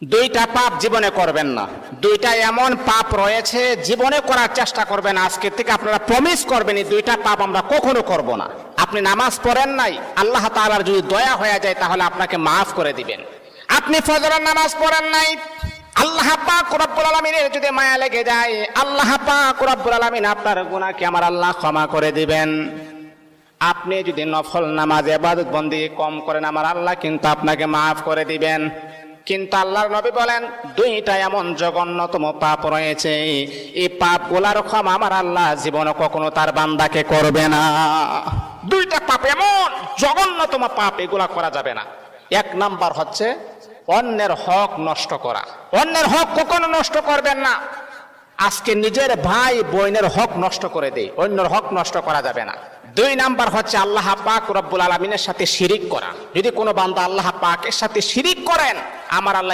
দুইটা পাপ জীবনে করবেন না। দুইটা এমন পাপ রয়েছে জীবনে করার চেষ্টা করবেন, আজকে থেকে আপনারা প্রমিস করবেন এই দুইটা পাপ আমরা কখনো করব না। আপনি নামাজ পড়েন নাই, আল্লাহ তাআলার যদি দয়া হয়ে যায় তাহলে আপনাকে মাফ করে দিবেন। আপনি ফজরের নামাজ পড়েন নাই, আল্লাহ পাক রব্বুল আলামিনের যদি মায়া লেগে যায়, আল্লাহ পাক রব্বুল আলামিন আপনার গুনাহকে আমার আল্লাহ ক্ষমা করে দিবেন। আপনি যদি নফল নামাজ ইবাদত বন্দেগী কম করেন, আমার আল্লাহ কিন্তু আপনাকে মাফ করে দিবেন। কিন্তু আল্লাহর নবী বলেন দুইটা এমন জঘন্যতম পাপ রয়েছে, এই পাপগুলার ক্ষমা আমার আল্লাহ জীবনে কখনো তার বান্দাকে করবে না। দুইটা পাপ এমন জঘন্যতম পাপ, এগুলা করা যাবে না। এক নাম্বার হচ্ছে অন্যের হক নষ্ট করা। অন্যের হক কখনো নষ্ট করবেন না। আজকে নিজের ভাই বোনের হক নষ্ট করে দেয়, অন্যের হক নষ্ট করা যাবে না। দুই নাম্বার হচ্ছে আল্লাহ পাক রব্বুল আলামিনের সাথে শিরিক করা। যদি কোনো বান্দা আল্লাহ পাকের সাথে শিরিক করেন, আমার আল্লাহ